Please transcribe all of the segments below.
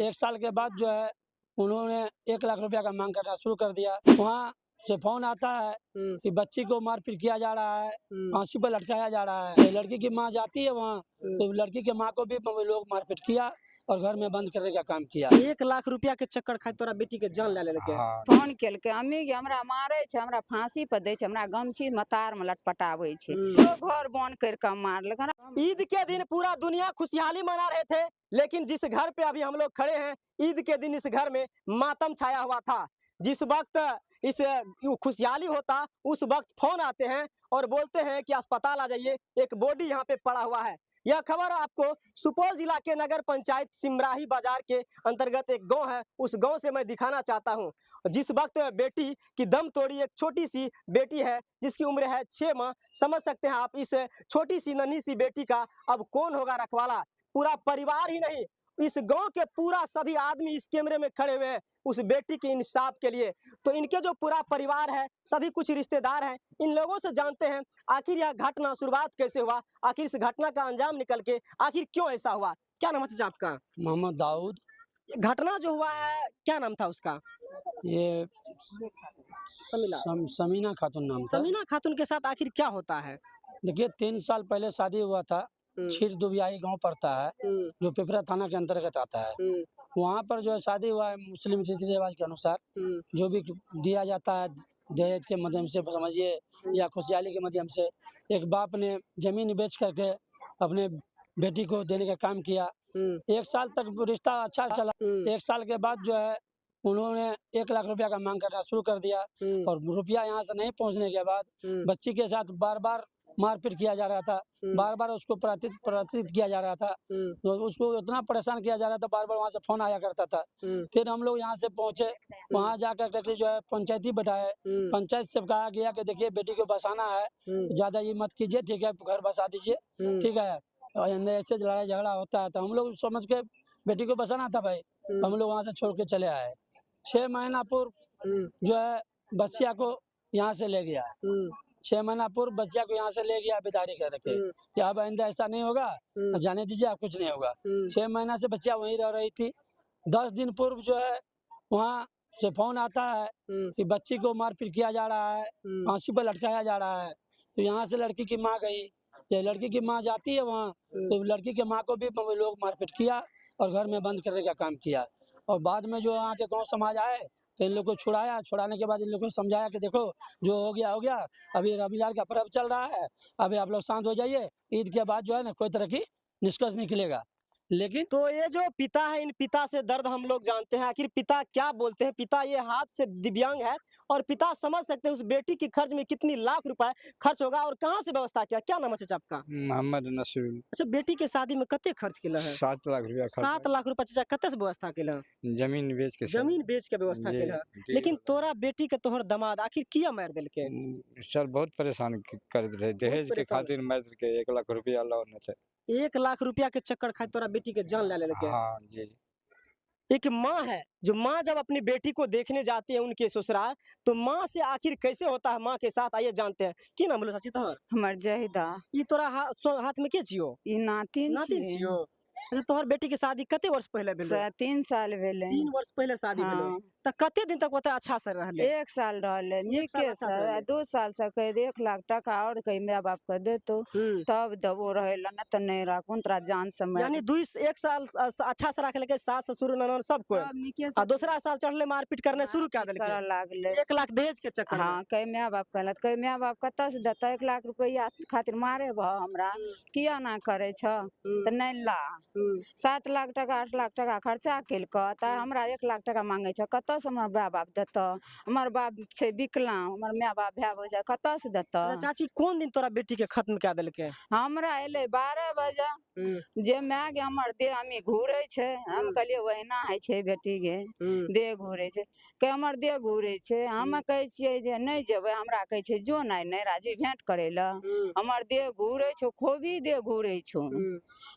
1 साल के बाद जो है उन्होंने 1 लाख रुपया का मांग करना शुरू कर दिया। वहाँ से फोन आता है कि बच्ची को मारपीट किया जा रहा है, फांसी पर लटकाया जा रहा है। लड़की की माँ जाती है वहाँ, तो लड़की के माँ को भी लोग मारपीट किया और घर में बंद करने का काम किया। 1 लाख रुपया के चक्कर खातिर तोरा बेटी के जान ले लेलकै। फोन केलकै, अम्मी गे हमरा मारे छै, हमरा फांसी पर दै छै, हमरा गमछी मतार में लटपटाबै छै, तो घर बंद कर के मारलक। ईद के दिन पूरा दुनिया खुशहाली मना रहे थे, लेकिन जिस घर पे अभी हम लोग खड़े हैं, ईद के दिन इस घर में मातम छाया हुआ था। जिस वक्त इस खुशहाली होता उस वक्त फोन आते हैं और बोलते हैं कि अस्पताल आ जाइए, एक बॉडी यहाँ पे पड़ा हुआ है। यह खबर आपको सुपौल जिला के नगर पंचायत सिमराही बाजार के अंतर्गत एक गांव है, उस गांव से मैं दिखाना चाहता हूं। जिस वक्त बेटी की दम तोड़ी एक छोटी सी बेटी है जिसकी उम्र है 6 माह। समझ सकते हैं आप इस छोटी सी नन्ही सी बेटी का अब कौन होगा रखवाला। पूरा परिवार ही नहीं, इस गांव के पूरा सभी आदमी इस कैमरे में खड़े हुए हैं उस बेटी के इंसाफ के लिए। तो इनके जो पूरा परिवार है, सभी कुछ रिश्तेदार हैं, इन लोगों से जानते हैं आखिर यह घटना शुरुआत कैसे हुआ, आखिर इस घटना का अंजाम निकल के आखिर क्यों ऐसा हुआ। क्या नाम है चाचा आपका? मोहम्मद दाऊद। घटना जो हुआ है क्या नाम था उसका? ये समीना खातून नाम था। समीना खातून के साथ आखिर क्या होता है? देखिए 3 साल पहले शादी हुआ था। छीर दुबियाई गांव पड़ता है जो पिपरा थाना के अंतर्गत आता है। वहाँ पर जो है शादी हुआ है मुस्लिम रीति रिवाज के अनुसार, जो भी दिया जाता है दहेज के माध्यम से समझिए या खुशहाली के माध्यम से। एक बाप ने जमीन बेच करके अपने बेटी को देने का काम किया। 1 साल तक रिश्ता अच्छा चला। 1 साल के बाद जो है उन्होंने 1 लाख रुपया का मांग करना शुरू कर दिया और रुपया यहाँ से नहीं पहुँचने के बाद बच्ची के साथ बार बार मारपीट किया जा रहा था, बार बार उसको प्रताड़ित किया जा रहा था। तो उसको इतना परेशान किया जा रहा था, बार बार वहाँ से फोन आया करता था। फिर हम लोग यहाँ से पहुँचे, वहाँ जाकर के जो है पंचायती बैठाए। पंचायत से कहा गया कि देखिए बेटी को बसाना है तो ज्यादा ये मत कीजिए, ठीक है घर बसा दीजिए, ठीक है। और ऐसे लड़ाई झगड़ा होता है तो हम लोग समझ के बेटी को बसाना था भाई, हम लोग वहाँ से छोड़ के चले आए। 6 महीना पूर्व जो है बच्चिया को यहाँ से ले गया, 6 महीना पूर्व बच्चिया को यहाँ से ले गया बिदारी करके कि अब आइंदा ऐसा नहीं होगा, जाने दीजिए, अब कुछ नहीं होगा। 6 महीना से बच्चिया वहीं रह रही थी। 10 दिन पूर्व जो है वहाँ से फोन आता है कि बच्ची को मारपीट किया जा रहा है, फांसी पर लटकाया जा रहा है। तो यहाँ से लड़की की माँ गई, तो लड़की की माँ जाती है वहाँ, तो लड़की के माँ को भी लोग मारपीट किया और घर में बंद करने का काम किया। और बाद में जो वहाँ के गाँव समाज आए तो इन लोग को छुड़ाया, छुड़ाने के बाद इन लोग को समझाया कि देखो जो हो गया, अभी रमजान का पर्व चल रहा है, अभी आप लोग शांत हो जाइए, ईद के बाद जो है ना कोई तरह की निष्कर्ष निकलेगा। लेकिन तो ये जो पिता है, इन पिता से दर्द हम लोग जानते हैं, आखिर पिता क्या बोलते हैं। पिता ये हाथ से दिव्यांग है और पिता समझ सकते हैं उस बेटी की खर्च में कितनी लाख रुपए खर्च होगा और कहाँ से व्यवस्था किया। क्या नाम है चाचा आपका? मोहम्मद नसीर। अच्छा, बेटी के शादी में कते खर्च किया है? 7 लाख रुपया। 7 लाख रुपया चाचा कते से व्यवस्था किया? जमीन बेच के। जमीन बेच के व्यवस्था किया। लेकिन तोरा बेटी के तोहर दामाद आखिर किया मार दिल के? सर बहुत परेशान कर रहे, दहेज के खातिर मार के 1 लाख रुपया लाने थे। 1 लाख रुपया के चक्कर खातिर तोरा बेटी के जान ले लेके। हाँ जी। एक माँ है, जो माँ जब अपनी बेटी को देखने जाती है उनके ससुराल, तो माँ से आखिर कैसे होता है माँ के साथ, आइए जानते हैं। की नाम बोलो चाची तोहर? हमर जहिदा। ये तोरा हाथ में के छियो? ई नातिन छियो। तोहर बेटी के शादी कते वर्ष पहले भेल? 3 साल भेले। 3 वर्ष पहले शादी भेल। त कते दिन तक ओते अच्छा से रहले? 1 साल रहले निके से। 2 साल से कह 1 लाख टका और कहीं माँ बाप के दे तो तब दबो रहेला, न त नहीं राखूं तोरा जान समय। यानी 1 साल अच्छा से रख लेके सास ससुर ननद सब को, आ दूसरा साल चढ़ले मारपीट करने शुरू कर देलके। कर लागले 1 लाख दहेज के चक्कर। हाँ, कहीं माँ बाप कहलत, कहीं माँ बाप कत से देता 1 लाख रुपया खातिर मारे भ हमरा, किया ना करे छ त नहीं ला। 7 लाख टका 8 लाख टका खर्चा केलक त हमरा 1 लाख टका मांगे छ, कत से हमर माँ बाप देत? हमर बाप छे विकलांग, हमर माँ बाप भै हो जाए, कत से देत? चाची कौन दिन तोरा बेटी के खत्म कर देलके? हमरा एले 12 बजे जे माँ गे हमर देह हमी घूरे छे। हम कहलिए वहीना है छे बेटी गे, देह घूरे छे, के हमर देह घूरे छे। हम कहे छिए जे नहीं जेबे, हमरा कहे छे जो नहीं राजू भेंट करे ला, हमर देह घूरे छो, खोबी देह घूरे छो।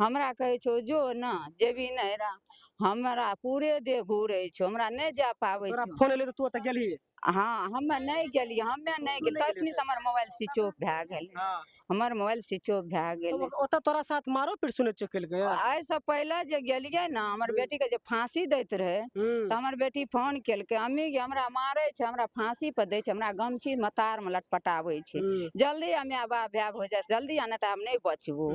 हमरा कहे छो जो ना जेबी नहीं रा, हमरा पूरे देह घूरे छो, हमरा नहीं जा पावे छो। फोन ले तो तू त गेली हाँ हमे नहीं गेलिए, हमे नहीं गेल, नहीं तखनी से हमर मोबाइल स्विच ऑफ भए गेल, हाँ हमर मोबाइल स्विच ऑफ भए तो गेल। ओतऽ तोरा साथ मारो पीट सुने चुकल गया। आइ से पहले जे गेलिए ना, हमर बेटी के जे फांसी दैत रहे, तो हमर बेटी फोन केलकै, अम्मी गे हमरा मारे छै, हमरा फांसी पर दै छै, हमरा गमछी मतार में लटपटाबै छै, जल्दी हमे बाप भाई हो जाए, जल्दी आने तो हम नहीं बचबो।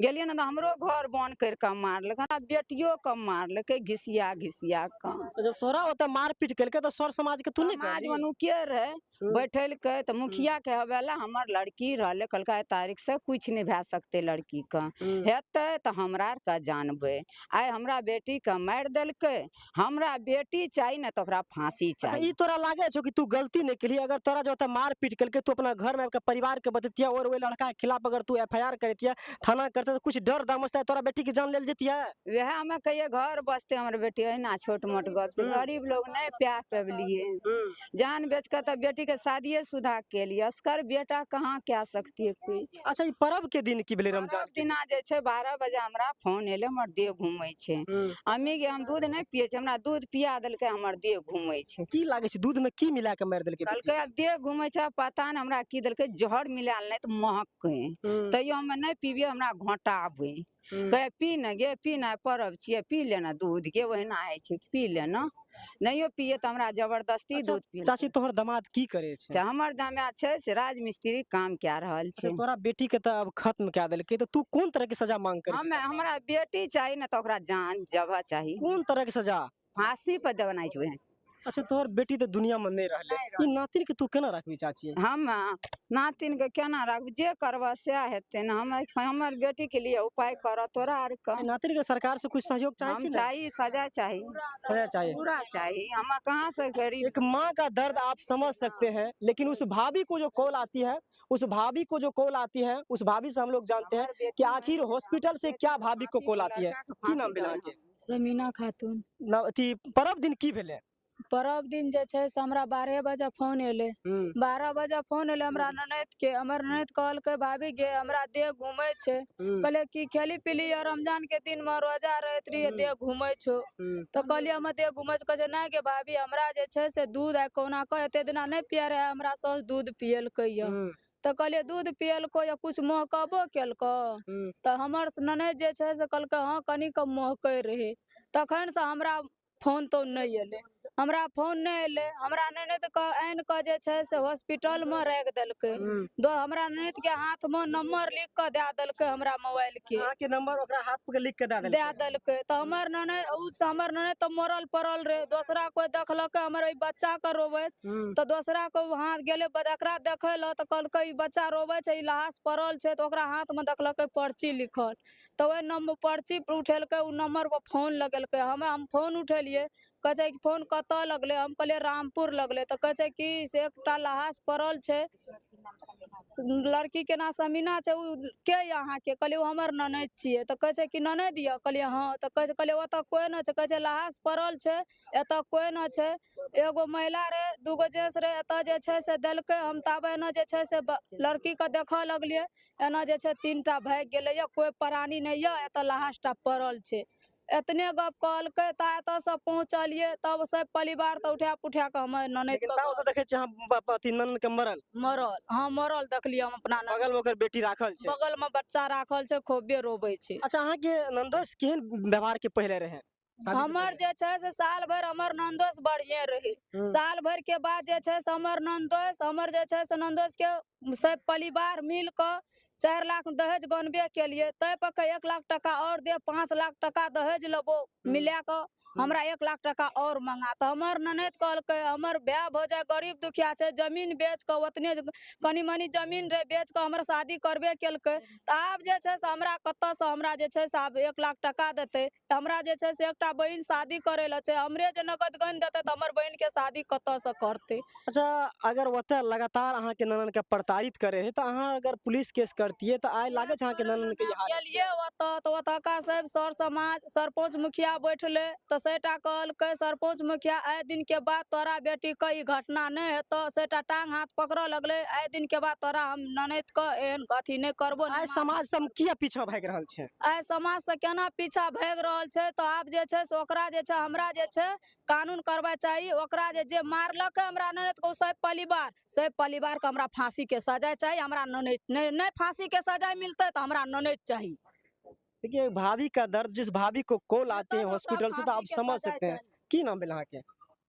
गेलिए ना तो हमरो घर बंद करके मारलक, हमरा बेटियो के मारलकै घिसिया घिसिया के। तो जब तोरा ओतऽ मार पीट केलकै तो सर समाज के तू नहीं समाज कहली? में नुके रहे बैठलकै, तो मुखिया के हवेला हमर लड़की रहले, कहलकै आइ तारीख से कुछ नहीं भए सकते लड़की का, हेतै तो हमरा आर के जानबै। आइ हमरा बेटी के मारि देलकै, हमरा बेटी चाहिए ना तो ओकरा फांसी अच्छा चाहिए। ई तोरा लागे छो कि तू गलती नहीं केली? अगर तोरा जो ओतऽ मार पीट केलकै तू अपना घर में आपके परिवार के बततिया और वो लड़का के खिलाफ अगर तू एफआईआर करतिया, थाना करते तो कुछ डर दमसता तोरा बेटी की जान लेल जतिया? वह हमें कहिए घर बसते हमर बेटी, अहिना छोट मोट गप से गरीब लोग नहीं प्यार पेवलिए, जान बेच के तो बेटी के शादिये शुदा के लिए, असकर बेटा कहाँ क्या सकती है कुछ। अच्छा ई पर्व के दिन की भेलै रमजान के? दिना जे छै 12 बजे हमरा फोन एले, हमर देह घूमै छै, अम्मी गे हम दूध नहीं पिए छै, हमरा दूध पिया देलकै, हमर देह घूमै छै। की लागे छै दूध में की मिला के मार देलकै बेटी? कहलकै अब देह घूमै छै, पता नहीं हमरा की देलकै, जहर मिलायल नहीं तो महक, तैयो हमे नहीं पीबिए, हमरा घोटाबै, कहे पी न गे पी न, पर्व छियै पी लेना दूध गे, ओहिना होइ छै पी लेना, नहियो पिए तो हमरा जबरदस्ती अच्छा, दूध पी। चाची तोहर दामाद की करे छै? से हमर दामाद छै से राजमिस्त्री काम कए रहल अच्छा, छै। तोरा बेटी के तो अब खत्म कए देलकै, तो तू कोन तरह के सजा मांग करे छै? हमरा बेटी चाहिए ना तो ओकरा जान जगह चाहिए, कोन तरह के सजा? फांसी पर देवनाइ छै। अच्छा तोहर बेटी तो दुनिया में नहीं रहले, ई नातिन के तू केना रखबी चाची? हम नातिन के केना रखब, जे करबह सएह हेतै ना, हमर बेटी के लिए उपाय कर तोरा आर के। ई नातिन के सरकार से कुछ सहयोग चाहे हम छी ना? चाहिए सजा चाहिए, सजा चाहिए। पूरा चाहिए, हम कहाँ से गरीब। एक माँ का दर्द आप समझ सकते हैं, लेकिन उस भाभी को जो कॉल आती है, उस भाभी को जो कॉल आती है, उस भाभी से हम लोग जानते हैं कि आखिर हॉस्पिटल से क्या भाभी को कॉल आती है। की नाम भेल अहाँके? समीना खातून। अथी पर्व दिन की भेलै? पर्व दिन जे छै से हमरा 12 बजे फोन एले, 12 बजे फोन एले हमरा ननद के, हमर ननद कहलकै भाभी गे हमरा देह घूमे छै, कहले कि खेली पीली रमजान के दिन में रोजा रहत रही देह घूमे छो, तो कहलिए हम देह घूमे छै, कहे नहीं गे भाभी हमरा जे छै से दूध आ कोना के एते दिना नहीं पिए रहे, हमरा सब दूध पियलकै या, तो कहलिए दूध पियलको या कुछ महकबो केलको, तो हमर ननद जे छै से कहलकै हाँ कनी कम महकै रहे, तखन से हमरा फोन तो नहीं एले, हमरा फोन नहीं एले, हमरा ननद के आन के जे छै से हॉस्पिटल में राख देलकै, हमरा ननद के हाथ में नंबर लिख के दे देलकै हमरा मोबाइल के, अहाँ के नंबर ओकरा हाथ पे लिख के दे देलकै, तो हमर ननद तो मरल पड़ल रहे, दूसरा कोई देखलकै हमर बच्चा के रोबैत, तो दूसरा को हाथ गेले एकरा देखे ल तो कहलकै ई बच्चा रोबे छै, ई लाश पड़ल छै, तो ओकरा हाथ में देखलकै पर्ची लिखल, तो ओहि नंबर पर्ची पर उठेलकै, उ नंबर पर फोन लगेलकै, हम फोन उठेलिए, कहे छै कि फोन कतऽ लगले, हम कहलिए रामपुर लगले, तो कहे छै कि से एकटा लाश पड़ल छै, लड़की के नाम समीना छै, उ के यहाँ के, कहलिए हमर ननद छिए, तो कहे छै कि ननद या, कहलिए हाँ, तो कहे छै कहलिए ओतऽ कोई न छै, कहे छै लाश पड़ल छै, एतऽ कोई न छै, एगो महिला रे दूगो जेंट्स रे एतऽ जे छै से देलकै, हम ताबे एना जे छै से लड़की के देखऽ लगलिए, एना जे छै 3टा भाग गेलै या, कोई प्राणी नहीं या, एतऽ लाश टा पड़ल छै, एतने गप कहलकै, ता एतऽ से पहुंचलिए, तब सब परिवार तो उठा पुठा के हमर ननद के देखे छै अथी ननद के मरल हाँ मरल देखलिए हम अपना ननद, बगल में ओकर बेटी राखल छै, बगल में बच्चा राखल छै, खूबे रोबे छै। अच्छा अहाँ के नंदोस केहन व्यवहार के पहले रहे? हमर जे छै से साल भर हमर नंदोस बढ़िए रहे, साल भर के बाद जे छै से हमर जे छै से नंदोस के सब परिवार मिल के 4 लाख दहेज गनबे के लिए, तय पर 1 लाख टका और दे, 5 लाख टका दहेज लेबो मिला के, हमरा 1 लाख टका और मंगा, तो हमर ननद कहलकै हमर भाई भौजाई गरीब दुखिया छै, जमीन बेच के ओतने कनी मनी जमीन रे बेच के हमर शादी करबे केलकै, तो आब जे छै से हमरा कतऽ से हमरा जे छै से आब 1 लाख टका देतै, हमरा जे छै से एकटा बहिन शादी करे ले छै, हमरे जे नगद गन देतै तो हमर बहिन के शादी कतऽ से करतै। अच्छा अगर ओतऽ लगातार अहाँ के ननद के प्रताड़ित करे है, तो अहाँ अगर पुलिस केस करतिए तो आइ लागे छै अहाँ के ननद के गेलिए ओतऽ, तो ओतऽ का सब सर समाज सरपंच मुखिया बैठले, तो सेटा कहल के सरपंच मुखिया आए दिन के बाद तोरा बेटी का ई घटना नहीं है तो सेटा टांग हाथ पकड़ लगले आए दिन के बाद तोरा हम ननद का एहन अथी नहीं करबो आइ समाज से हम किया पीछा भाग रहल छै? आइ समाज से केना पीछा भाग रहल छै तो आब जे छै से ओकरा जे छै हमरा जे छै कानून करबा चाहिए ओकरा जे मारलक हमरा ननद को सब परिवार के हमरा फांसी के सजा चाहिए हमरा ननद नहीं फांसी के सजा मिलते तो हमरा ननद चाहिए। देखिए भाभी का दर्द, जिस भाभी को कॉल आते हैं तो हॉस्पिटल से तो आप फांसी के समझ सजा सकते हैं। की नाम भेल अहाँके?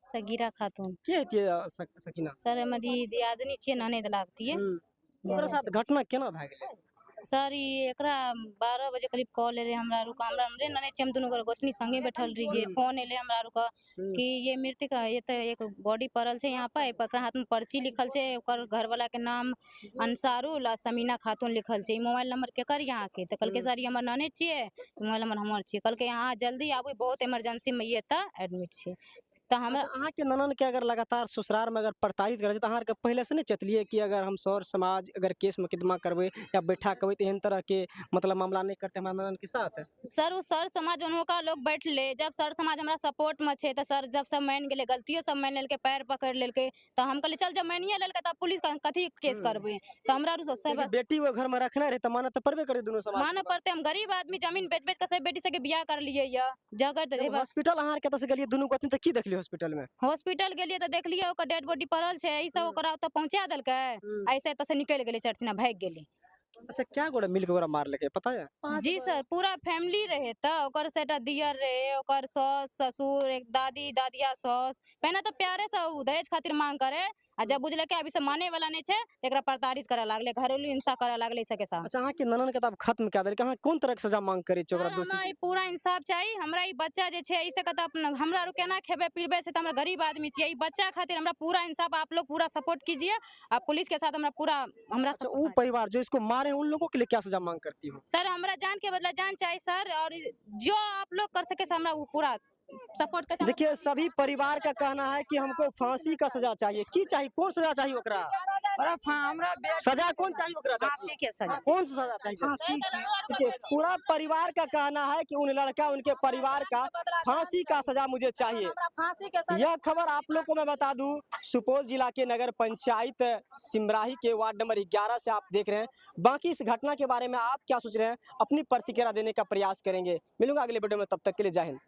सगीरा खातून। के हेतिए सकीना? सर हमारी दियादनी छियै, ननद लागती है। ओकरा साथ घटना केना भए गेलै? सर ये एकरा 12 बजे करीब कॉल एले हमरा रुका हमरा हमरे ननद छियै, हम दुनू गोर गोतनी संगे बैठल रहिए। फोन एले हमरा रुका कि ये मृतक ये तो एक बॉडी पड़ल छै यहाँ पे, एकरा हाथ में पर्ची लिखल छै, ओकर घर वाला के नाम अंसारुल आ समीना खातून लिखल छै। मोबाइल नंबर केकर यहाँ के? तो कहलके सर ये हमर ननद छियै, मोबाइल नंबर हमर छियै। कहलके यहाँ जल्दी आबू, बहुत इमरजेंसी में ये त एडमिट छै। तो हमरा अच्छा, अहाँ के ननन के अगर लगातार ससुराल में अगर प्रताड़ित करे छै, तो अहाँ के पहले से नहीं चतलिए कि अगर हम सौर समाज अगर केस मुकदमा करबे या बैठा करबे तो एहन तरह के मतलब मामला नहीं करते हमारे ननन के साथ? सर उ सर समाज उनका लोग बैठ ले, जब सर समाज हमरा सपोर्ट में छे तो सर जब सब मान गेले, गलतियों सब मान लेलके, पैर पकड़ लेलके, तो हम कहले चल जब मानिए लेलके तब पुलिस कथी केस करबे। तो हमरा लेकिन बेटी वो घर में रखना रहे तो माना तो परबे करे दोनों समाज माने पड़ते, हम गरीब आदमी जमीन बेच बेच के सब बेटी से के बियाह कर लिए या जगह हॉस्पिटल अहाँ के से गेलिए दुनू गोतनी तो की देखलिए हॉस्पिटल में? हॉस्पिटल गेलिए तो देखलिए ओकर डेड बॉडी पड़ल छे, ई सब ओकरा ओतऽ पहुंचा देलकै, ऐसे तो से निकल गेले चर्चिना भाग गेले। अच्छा, क्या गोड़ा मिल के ओकरा मार लेके पता है? जी सर पूरा फैमिली रहे त ओकर सेटा दियर रहे, ओकर सास ससुर, एक दादी दादिया सास पहले तो प्यारे से दहेज खातिर मांग करे, आ जब बुझले के अभी से माने वाला नहीं छे त एकरा प्रताड़ित करे लागले, घरेलू हिंसा करे लागले इसके साथ। अच्छा, अहाँ के ननन के तब खत्म क्या देलके? अहाँ कौन तरह के सजा मांग करे छी ओकरा सर, दोषी हमरा के? ई पूरा इंसाफ चाहिए, हमरा ई बच्चा जे छे इसे कत अपन हमरा रो केना खेबे पीबे से त हमरा गरीब आदमी छिए, ई बच्चा खातिर हमरा पूरा इंसाफ, आप लोग पूरा सपोर्ट कीजिए, आप पुलिस के साथ हमरा पूरा हमरा अच्छा, वो परिवार जो इसको मारे उन लोगों के लिए क्या सजा मांग करती हो? सर हमरा जान के बदला जान चाहिए सर, और जो आप लोग कर सके हमरा वो पूरा सपोर्ट कर। देखिए सभी परिवार का कहना है कि हमको फांसी का सजा चाहिए। की चाहिए? कौन सजा चाहिए ओकरा? सजा कौन चाहिए ओकरा? फांसी के सजा। कौन सा सजा चाहिए? देखिए पूरा परिवार का कहना है कि उन लड़का उनके परिवार का फांसी का सजा मुझे चाहिए। फांसी के सजा। यह खबर आप लोग को मैं बता दूं, सुपौल जिला के नगर पंचायत सिमराही के वार्ड नंबर 11 से आप देख रहे हैं। बाकी इस घटना के बारे में आप क्या सोच रहे हैं, अपनी प्रतिक्रिया देने का प्रयास करेंगे। मिलूंगा अगले वीडियो में, तब तक के लिए जय हिंद।